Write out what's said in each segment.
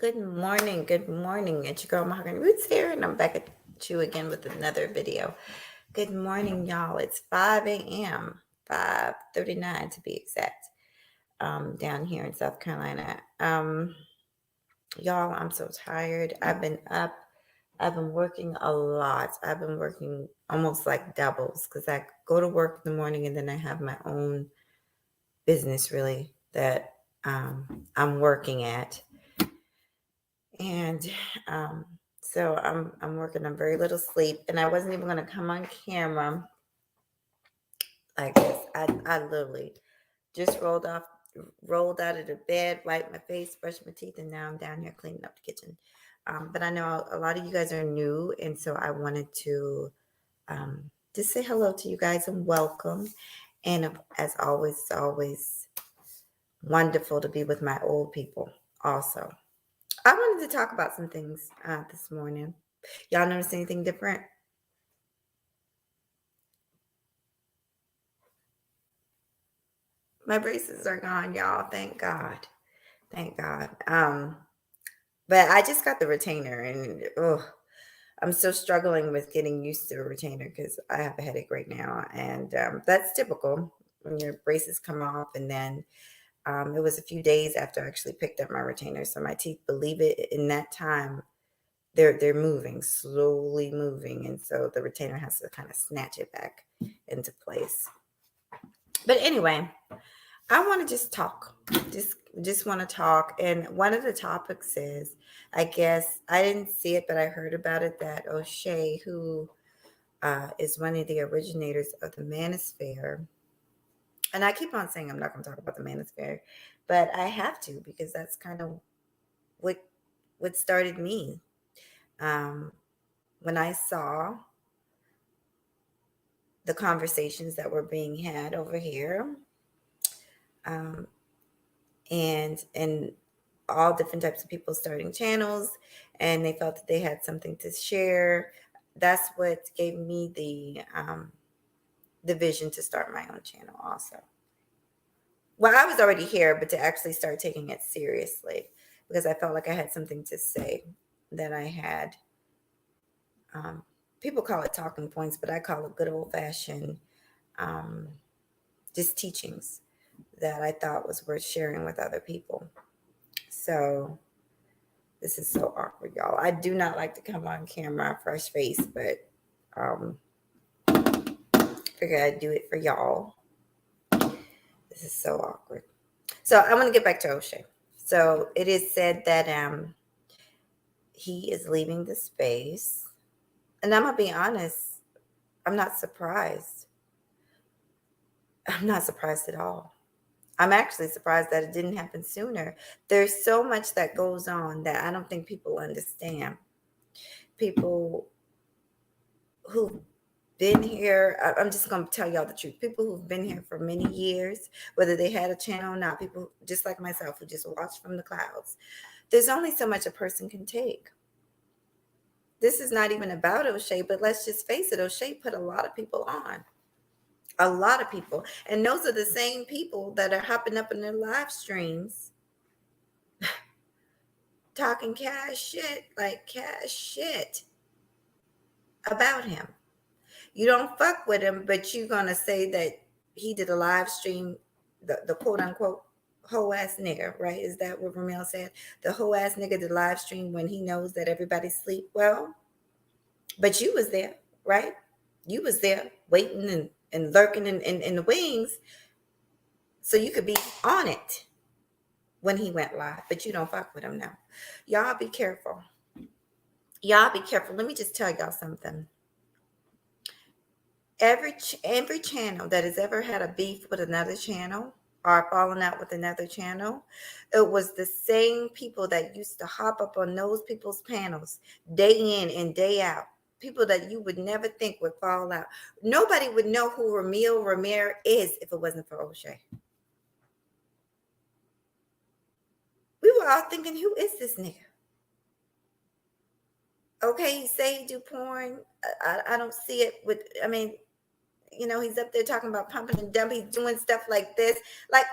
Good morning. Good morning. It's your girl Mahogany Roots here, and I'm back at you again with another video. Good morning, y'all. It's 5 a.m., 5:39 to be exact, down here in South Carolina. Y'all, I'm so tired. I've been up. I've been working a lot. I've been working almost like doubles because I go to work in the morning and then I have my own business really that I'm working at. And so I'm working on very little sleep, and I wasn't even gonna come on camera like this. I literally just rolled out of the bed, wiped my face, brushed my teeth, and now I'm down here cleaning up the kitchen. But I know a lot of you guys are new, and so I wanted to just say hello to you guys and welcome. And as always, it's always wonderful to be with my old people also. I wanted to talk about some things this morning. Y'all notice anything different? My braces are gone, y'all. Thank God. Thank God. But I just got the retainer and I'm still struggling with getting used to a retainer because I have a headache right now. And that's typical when your braces come off. And then it was a few days after I actually picked up my retainer. So my teeth, believe it, in that time, they're moving, slowly moving. And so the retainer has to kind of snatch it back into place. But anyway, I want to just talk. Just want to talk. And one of the topics is, I guess I didn't see it, but I heard about it that O'Shea, who is one of the originators of the Manosphere, and I keep on saying I'm not going to talk about the Manosphere, but I have to because that's kind of what what started me. Um, when I saw the conversations that were being had over here, um, and all different types of people starting channels, and they felt that they had something to share. That's what gave me the vision to start my own channel also. Well, I was already here, but to actually start taking it seriously because I felt like I had something to say, that I had um, people call it talking points, but I call it good old fashioned um, just teachings that I thought was worth sharing with other people. So this is so awkward, y'all. I do not like to come on camera fresh face, but um, figure I'd do it for y'all. This is so awkward. So I want to get back to O'Shea. So it is said that he is leaving the space, and I'm gonna be honest. I'm not surprised. I'm not surprised at all. I'm actually surprised that it didn't happen sooner. There's so much that goes on that I don't think people understand. People who've been here, I'm just going to tell y'all the truth. People who've been here for many years, whether they had a channel or not, people just like myself who just watch from the clouds, there's only so much a person can take. This is not even about O'Shea, but let's just face it, O'Shea put a lot of people on. A lot of people. And those are the same people that are hopping up in their live streams talking cash shit about him. You don't fuck with him, but you're gonna say that he did a live stream, the quote unquote hoe ass nigga, right? Is that what Ramel said? The hoe ass nigga did live stream when he knows that everybody's sleep. Well, but you was there, right? You was there waiting and lurking in the wings so you could be on it when he went live, but you don't fuck with him now. Y'all be careful. Y'all be careful. Let me just tell y'all something. Every channel that has ever had a beef with another channel or falling out with another channel, it was the same people that used to hop up on those people's panels day in and day out. People that you would never think would fall out. Nobody would know who Ramil Ramir is if it wasn't for O'Shea. We were all thinking, who is this nigga? Okay, he say he do porn. I don't see it with, I mean, he's up there talking about pumping and dumping. He's doing stuff like this. Like,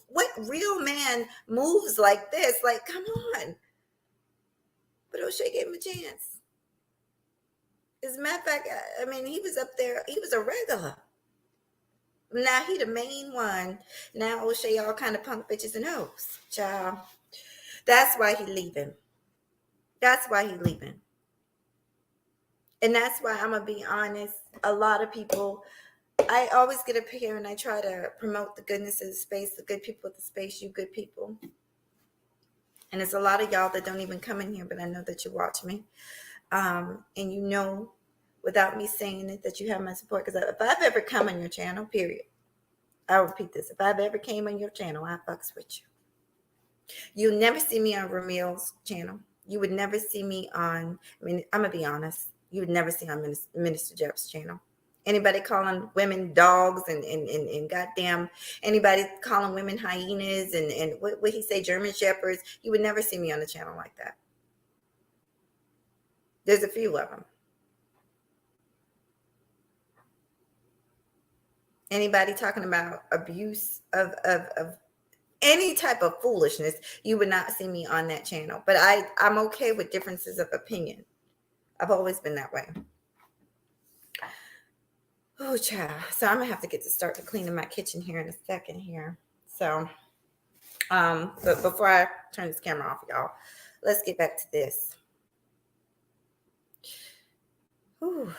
what real man moves like this? Like, come on. but O'Shea gave him a chance. As a matter of fact, I mean, he was up there. He was a regular. Now he the main one. Now O'Shea all kind of punk bitches and hoes. Child. That's why he leaving. That's why he leaving. And that's why I'm gonna be honest. A lot of people, I always get up here and I try to promote the goodness of the space, the good people of the space, you good people. And it's a lot of y'all that don't even come in here, but I know that you watch me. And you know, without me saying it, that you have my support. Because if I've ever come on your channel, period, I'll repeat this. If I've ever came on your channel, I fucks with you. You'll never see me on Ramil's channel. You would never see me on, I mean, I'm going to be honest. You would never see on Minister Jeff's channel. Anybody calling women dogs and goddamn, anybody calling women hyenas and what he say, German shepherds, you would never see me on a channel like that. There's a few of them. Anybody talking about abuse of any type of foolishness, you would not see me on that channel. But I'm okay with differences of opinion. I've always been that way. Oh, child. So I'm gonna have to get to start cleaning my kitchen here in a second here. So, but before I turn this camera off, y'all, let's get back to this. Whew.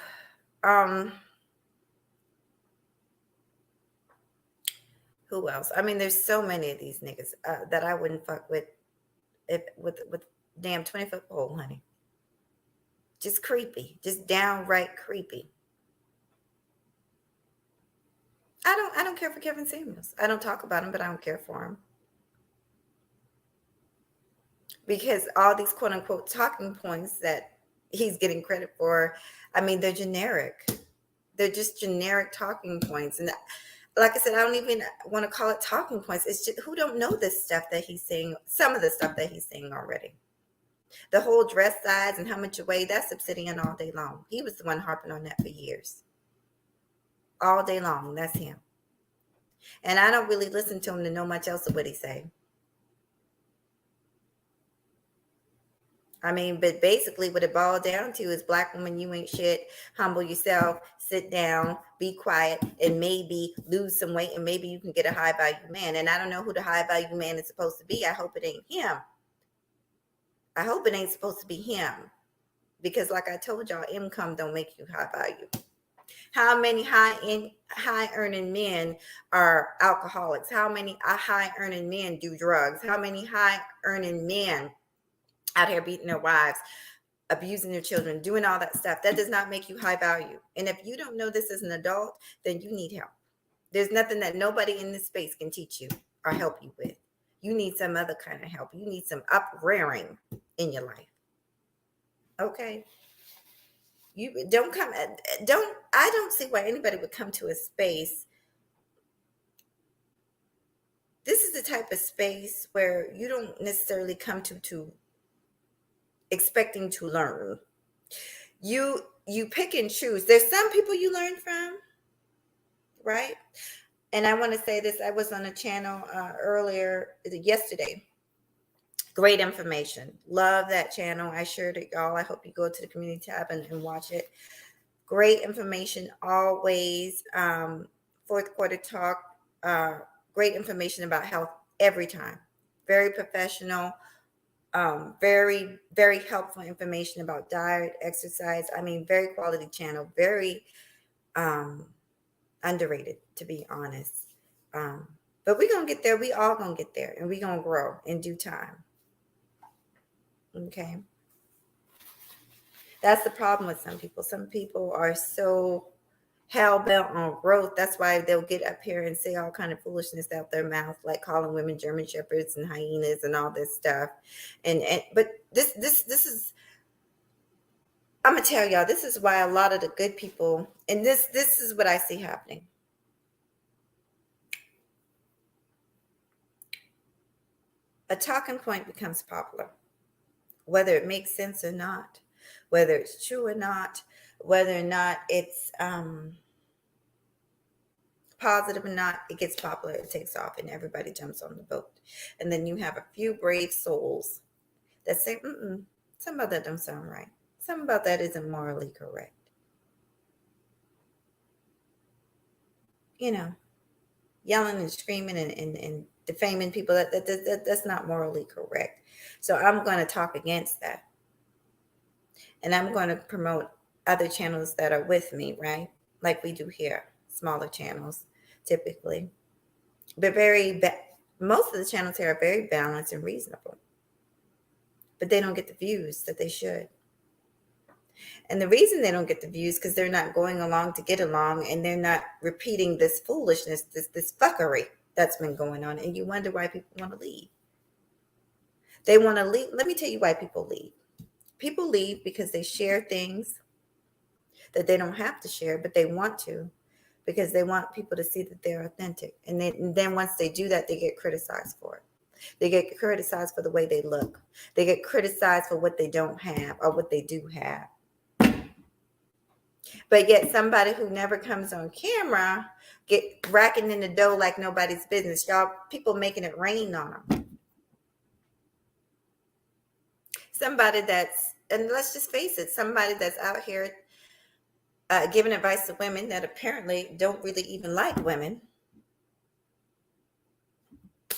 Who else? I mean, there's so many of these niggas that I wouldn't fuck with with damn 20-foot pole, honey. Just creepy, just downright creepy. I don't care for Kevin Samuels. I don't talk about him, but I don't care for him. Because all these quote unquote talking points that he's getting credit for, I mean, they're generic. They're just generic talking points. And like I said, I don't even want to call it talking points. It's just who don't know this stuff that he's saying, some of the stuff that he's saying already. The whole dress size and how much you weigh, that's obsidian all day long. He was the one harping on that for years. All day long, that's him. And I don't really listen to him to know much else of what he say. I mean, but basically what it boiled down to is black woman, you ain't shit. Humble yourself, sit down, be quiet, and maybe lose some weight, and maybe you can get a high value man. And I don't know who the high value man is supposed to be. I hope it ain't him. I hope it ain't supposed to be him. Because like I told y'all, income don't make you high value. How many high earning men are alcoholics? How many high earning men do drugs? How many high earning men out here beating their wives, abusing their children, doing all that stuff? That does not make you high value. And if you don't know this as an adult, then you need help. There's nothing that nobody in this space can teach you or help you with. You need some other kind of help. You need some uprearing in your life. Okay? You don't come, I don't see why anybody would come to a space. This is the type of space where you don't necessarily come to expecting to learn. You pick and choose. There's some people you learn from, right? And I want to say this. I was on a channel yesterday. Great information. Love that channel. I shared it, y'all. I hope you go to the community tab and watch it. Great information always. Fourth quarter talk. Great information about health every time. Very professional. Very, very helpful information about diet, exercise. I mean, very quality channel. Very underrated, to be honest. But we're going to get there. We all going to get there. And we're going to grow in due time. Okay. That's the problem with some people. Some people are so hell-bent on growth. That's why they'll get up here and say all kind of foolishness out their mouth, like calling women German shepherds and hyenas and all this stuff. But this is, I'm gonna tell y'all, this is why a lot of the good people, and this is what I see happening. A talking point becomes popular, whether it makes sense or not, whether it's true or not, whether or not it's positive or not, it gets popular, it takes off, and everybody jumps on the boat. And then you have a few brave souls that say, Something about that don't sound right. Something about that isn't morally correct. You know, yelling and screaming and defaming people, that's not morally correct. So I'm going to talk against that. And I'm going to promote other channels that are with me, right? Like we do here, smaller channels typically. But most of the channels here are very balanced and reasonable, but they don't get the views that they should. And the reason they don't get the views because they're not going along to get along, and they're not repeating this foolishness, this fuckery that's been going on. And you wonder why people want to leave. They want to leave. Let me tell you why people leave. People leave because they share things that they don't have to share, but they want to, because they want people to see that they're authentic. And then once they do that, they get criticized for it. They get criticized for the way they look. They get criticized for what they don't have or what they do have. But yet somebody who never comes on camera get racking in the dough like nobody's business. Y'all, people making it rain on them. Somebody that's, and let's just face it, somebody that's out here giving advice to women that apparently don't really even like women.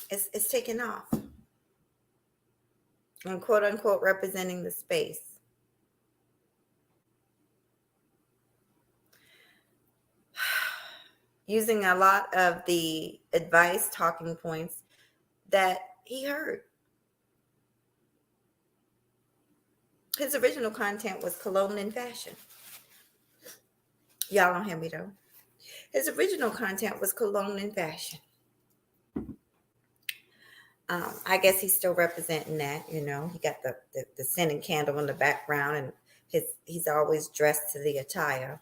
It's taking off. And quote unquote representing the space. Using a lot of the advice talking points that he heard. His original content was cologne and fashion. Y'all don't hear me though. His original content was cologne and fashion. I guess he's still representing that, you know. He got the scented candle in the background, and he's always dressed to the attire.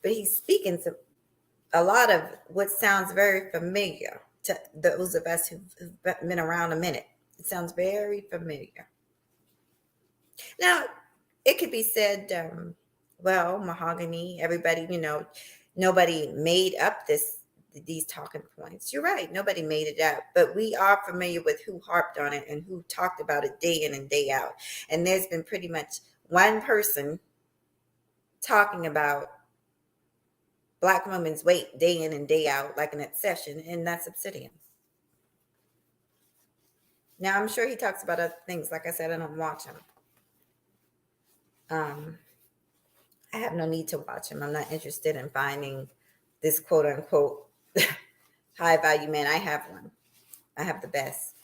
But he's speaking to a lot of what sounds very familiar to those of us who've been around a minute. It sounds very familiar. Now, it could be said, well, mahogany, everybody, you know, nobody made up these talking points. You're right. Nobody made it up, but we are familiar with who harped on it and who talked about it day in and day out. And there's been pretty much one person talking about Black women's weight day in and day out, like an obsession, and that's Obsidian. Now, I'm sure he talks about other things. Like I said, I don't watch him. I have no need to watch him. I'm not interested in finding this quote unquote high value man. I have one. I have the best.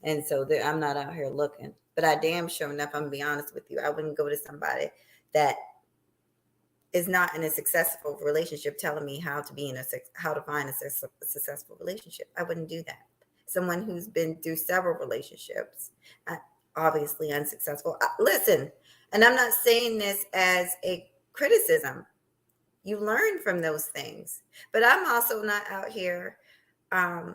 And so I'm not out here looking. But I damn sure enough, I'm going to be honest with you, I wouldn't go to somebody that is not in a successful relationship telling me how to find a successful relationship. I wouldn't do that. Someone who's been through several relationships, obviously unsuccessful. Listen, and I'm not saying this as a criticism. You learn from those things. But I'm also not out here. I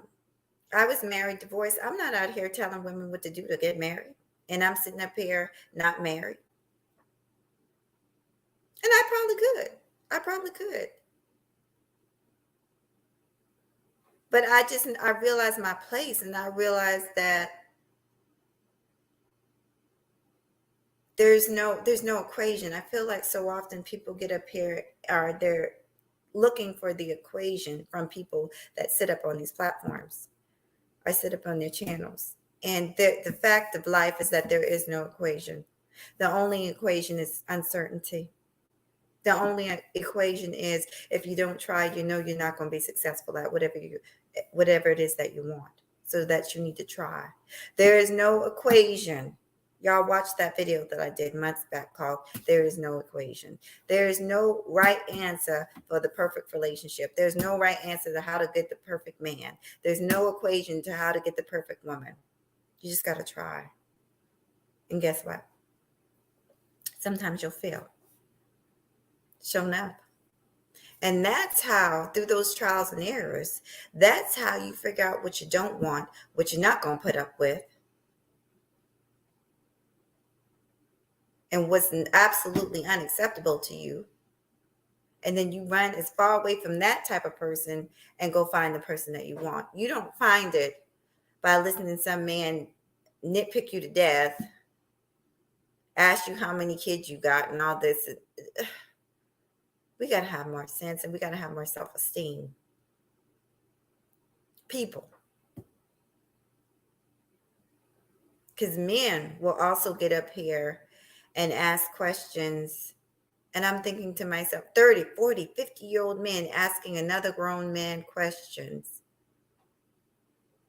was married, divorced. I'm not out here telling women what to do to get married. And I'm sitting up here not married. And I probably could. But I realized my place, and I realized that there's no equation. I feel like so often people get up here, or they're looking for the equation from people that sit up on these platforms or sit up on their channels. And the fact of life is that there is no equation. The only equation is uncertainty. The only equation is, if you don't try, you know you're not going to be successful at whatever it is that you want. So that you need to try. There is no equation. Y'all watched that video that I did months back called There Is No Equation. There is no right answer for the perfect relationship. There's no right answer to how to get the perfect man. There's no equation to how to get the perfect woman. You just got to try. And guess what? Sometimes you'll fail. Showing up. And that's how, through those trials and errors, that's how you figure out what you don't want, what you're not going to put up with, and what's absolutely unacceptable to you. And then you run as far away from that type of person and go find the person that you want. You don't find it by listening to some man nitpick you to death ask you how many kids you got and all this. We got to have more sense and we got to have more self-esteem. People. Because men will also get up here and ask questions. And I'm thinking to myself, 30, 40, 50-year-old men asking another grown man questions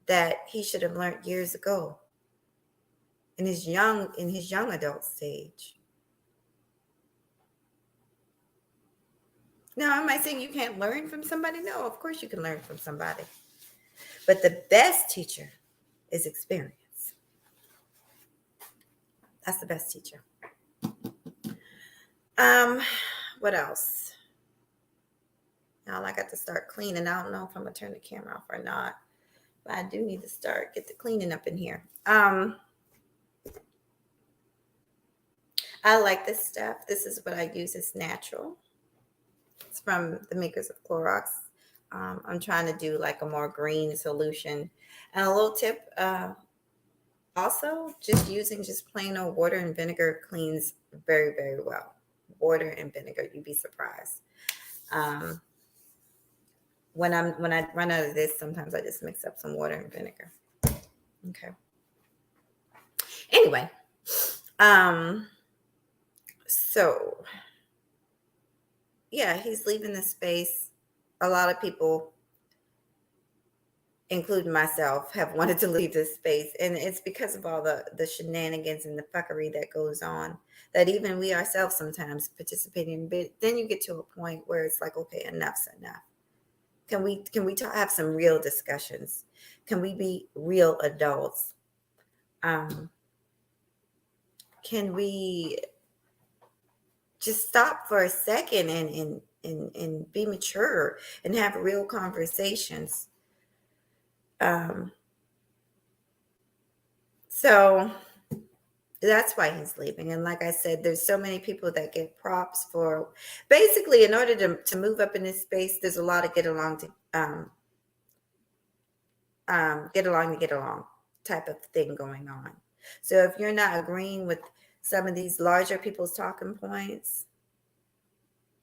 that he should have learned years ago in his young adult stage. Now, am I saying you can't learn from somebody? No, of course you can learn from somebody. But the best teacher is experience. That's the best teacher. What else? Now I got to start cleaning. I don't know if I'm gonna turn the camera off or not, but I do need to get the cleaning up in here. I like this stuff. This is what I use. It's natural. It's from the makers of Clorox. I'm trying to do like a more green solution. And a little tip, also just plain old water and vinegar cleans very, very well. Water and vinegar, you'd be surprised. When I run out of this, sometimes I just mix up some water and vinegar. Okay. Anyway, so yeah, he's leaving the space. A lot of people, including myself, have wanted to leave this space, and it's because of all the shenanigans and the fuckery that goes on, that even we ourselves sometimes participate in. But then you get to a point where it's like, okay, enough's enough. Can we have some real discussions? Can we be real adults? Can we just stop for a second and be mature and have real conversations? So that's why he's leaving. And like I said, there's so many people that get props for, basically, in order to move up in this space, there's a lot of get along type of thing going on. So if you're not agreeing with some of these larger people's talking points,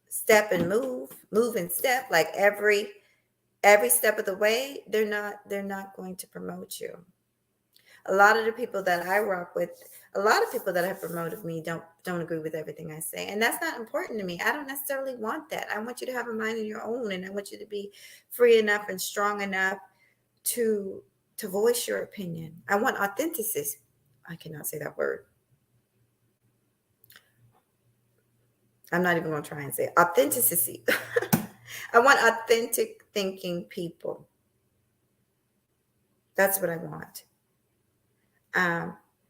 step and move and step, like every step of the way, they're not going to promote you. A lot of the people that I rock with, a lot of people that have promoted me don't agree with everything I say. And that's not important to me. I don't necessarily want that. I want you to have a mind of your own, and I want you to be free enough and strong enough to voice your opinion. I want authenticity. I cannot say that word. I'm not even going to try and say it. Authenticity. I want authentic thinking people. That's what I want.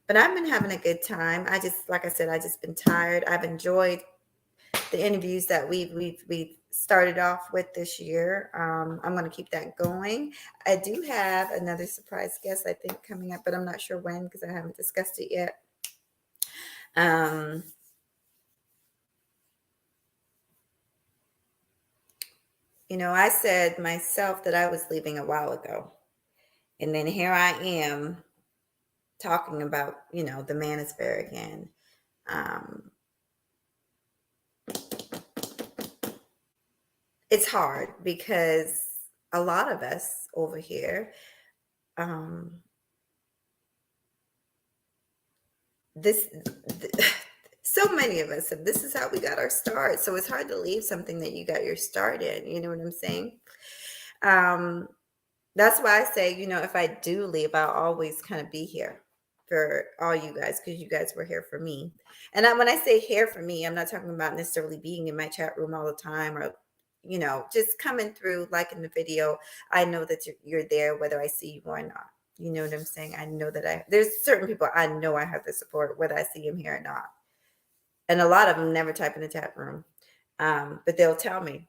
But I've been having a good time. Like I said, I just been tired. I've enjoyed the interviews that we've started off with this year. I'm going to keep that going. I do have another surprise guest, I think, coming up, but I'm not sure when because I haven't discussed it yet. I said myself that I was leaving a while ago. And then here I am talking about, the manosphere again. It's hard because a lot of us over here, so many of us, this is how we got our start. So it's hard to leave something that you got your start in. You know what I'm saying? That's why I say, if I do leave, I'll always kind of be here for all you guys because you guys were here for me. And when I say here for me, I'm not talking about necessarily being in my chat room all the time or, just coming through, liking the video. I know that you're there whether I see you or not. You know what I'm saying? I know that there's certain people I know I have the support whether I see them here or not. And a lot of them never type in the chat room. But they'll tell me,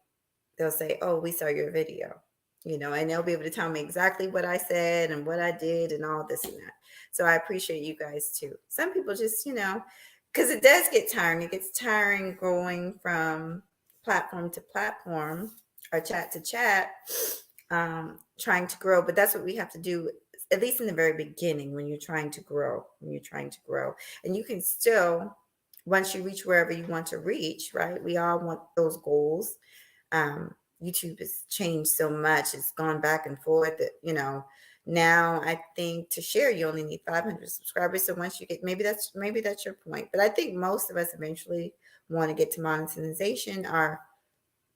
they'll say, oh, we saw your video. And they'll be able to tell me exactly what I said and what I did and all this and that. So I appreciate you guys too. Some people just, because it does get tiring. It gets tiring going from platform to platform or chat to chat, trying to grow. But that's what we have to do, at least in the very beginning when you're trying to grow, And you can still once you reach wherever you want to reach, right? We all want those goals. YouTube has changed so much. It's gone back and forth that, now I think to share you only need 500 subscribers. So once you get, maybe that's your point. But I think most of us eventually want to get to monetization, or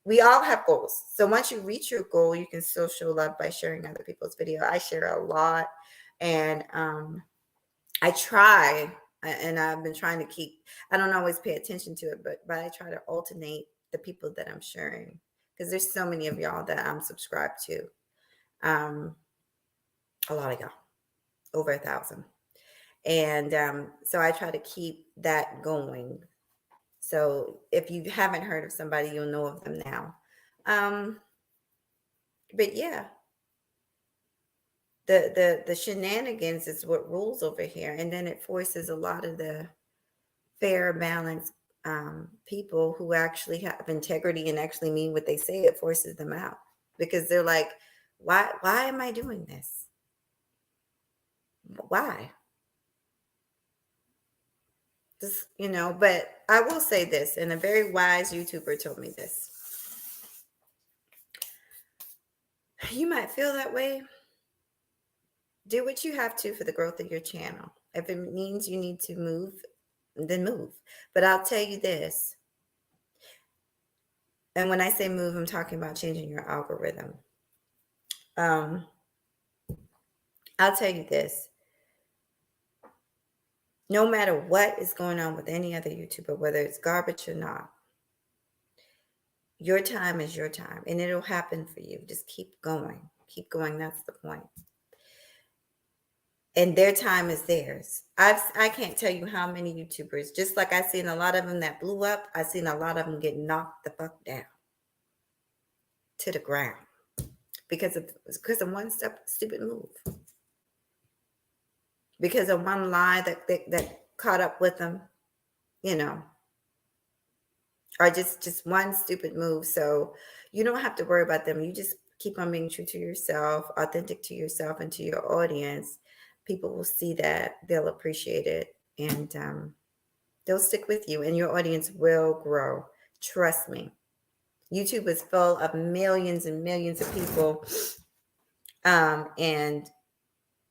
we all have goals. So once you reach your goal, you can still show love by sharing other people's video. I share a lot, and I try, and I've been trying to keep. I don't always pay attention to it, but I try to alternate the people that I'm sharing, because there's so many of y'all that I'm subscribed to. A lot of y'all, over 1,000, and so I try to keep that going. So if you haven't heard of somebody, you'll know of them now. But yeah, the shenanigans is what rules over here, and then it forces a lot of the fair, balanced people who actually have integrity and actually mean what they say. It forces them out, because they're like, why am I doing this? Why? This, but I will say this, and a very wise YouTuber told me this. You might feel that way. Do what you have to for the growth of your channel. If it means you need to move, then move. But I'll tell you this, and when I say move, I'm talking about changing your algorithm. I'll tell you this. No matter what is going on with any other YouTuber, whether it's garbage or not, your time is your time, and it'll happen for you. Just keep going. Keep going. That's the point. And their time is theirs. I can't tell you how many YouTubers, just like I've seen a lot of them that blew up, I've seen a lot of them get knocked the fuck down to the ground because of one stupid move, because of one lie that caught up with them, or just one stupid move. So you don't have to worry about them. You just keep on being true to yourself, authentic to yourself and to your audience. People will see that, they'll appreciate it, and they'll stick with you, and your audience will grow. Trust me. YouTube is full of millions and millions of people, and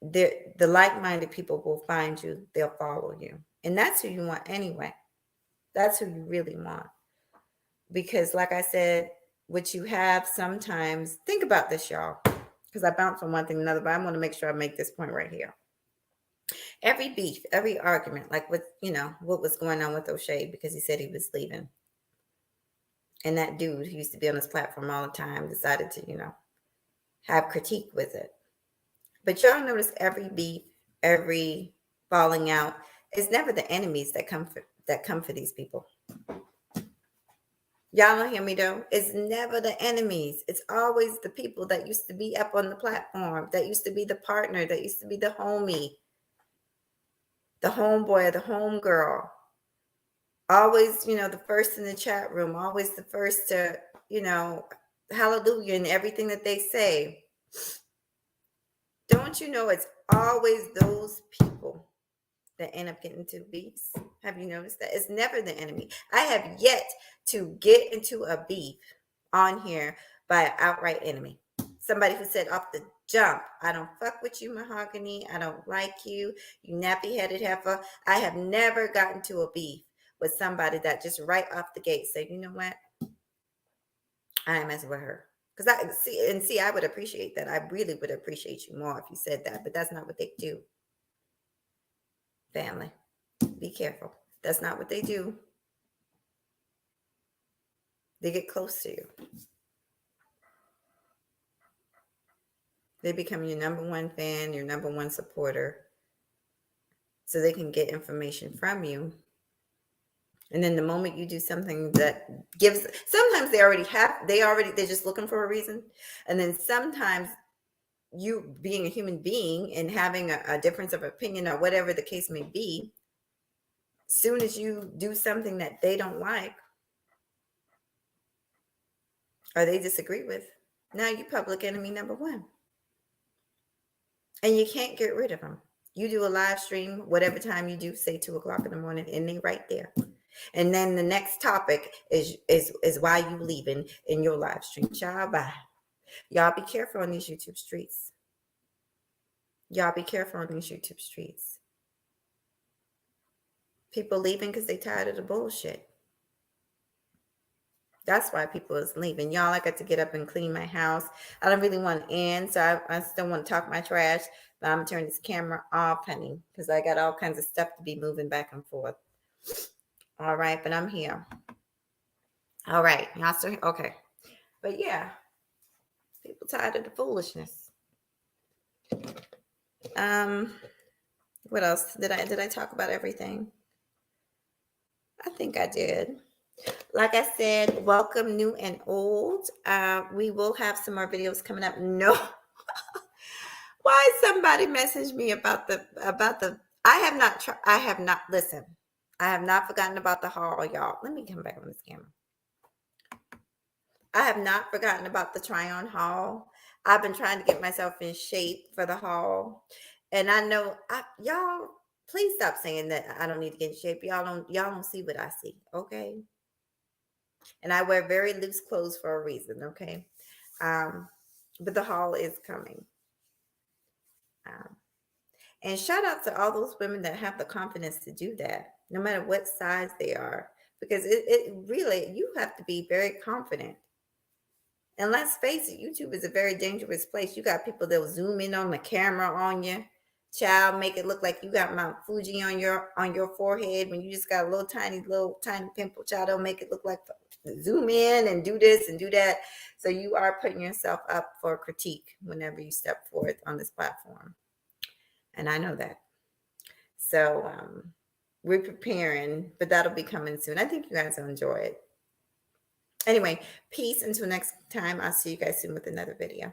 the like-minded people will find you. They'll follow you, and that's who you want anyway. That's who you really want, because like I said, what you have sometimes, think about this, y'all, because I bounce from one thing to another, but I want to make sure I make this point right here. Every beef, every argument, like what was going on with O'Shea, because he said he was leaving. And that dude who used to be on his platform all the time decided to, have critique with it. But y'all notice every beef, every falling out, it's never the enemies that come for these people. Y'all don't hear me though? It's never the enemies. It's always the people that used to be up on the platform, that used to be the partner, that used to be the homie, the homeboy or the homegirl. Always, the first in the chat room, always the first to, hallelujah and everything that they say. Don't you know it's always those people that end up getting into beefs? Have you noticed that? It's never the enemy. I have yet to get into a beef on here by an outright enemy. Somebody who said off the jump, I don't fuck with you, Mahogany. I don't like you, you nappy-headed heifer. I have never gotten to a beef with somebody that just right off the gate said, you know what? I am messing with her. Because I would appreciate that. I really would appreciate you more if you said that, but that's not what they do. Family, be careful. That's not what they do. They get close to you. They become your number one fan, your number one supporter, so they can get information from you. And then the moment you do something that gives, sometimes they're just looking for a reason. And then sometimes you being a human being and having a difference of opinion or whatever the case may be, soon as you do something that they don't like or they disagree with, now you public enemy number one. And you can't get rid of them. You do a live stream, whatever time you do, say 2:00 in the morning, and they right there. And then the next topic is why you leaving in your live stream. Child, bye. Y'all be careful on these YouTube streets. Y'all be careful on these YouTube streets. People leaving because they tired of the bullshit. That's why people is leaving. Y'all, I got to get up and clean my house. I don't really want to end, so I still want to talk my trash, but I'm going to turn this camera off, honey, because I got all kinds of stuff to be moving back and forth. All right, but I'm here. All right, y'all still okay. But yeah, people tired of the foolishness. What else? Did I talk about everything? I think I did. Like I said, welcome new and old. We will have some more videos coming up. No. Why somebody messaged me about the I have not listen. I have not forgotten about the haul, y'all. Let me come back on this camera. I have not forgotten about the try on haul. I've been trying to get myself in shape for the haul. And I know y'all please stop saying that I don't need to get in shape. Y'all don't see what I see, okay? And I wear very loose clothes for a reason, okay? But the haul is coming. And shout out to all those women that have the confidence to do that, no matter what size they are, because it really, you have to be very confident. And let's face it, YouTube is a very dangerous place. You got people that will zoom in on the camera on you, child, make it look like you got Mount Fuji on your forehead when you just got a little tiny pimple. Child, don't make it look like zoom in and do this and do that. So you are putting yourself up for critique whenever you step forth on this platform. And I know that. So we're preparing, but that'll be coming soon. I think you guys will enjoy it. Anyway, peace until next time. I'll see you guys soon with another video.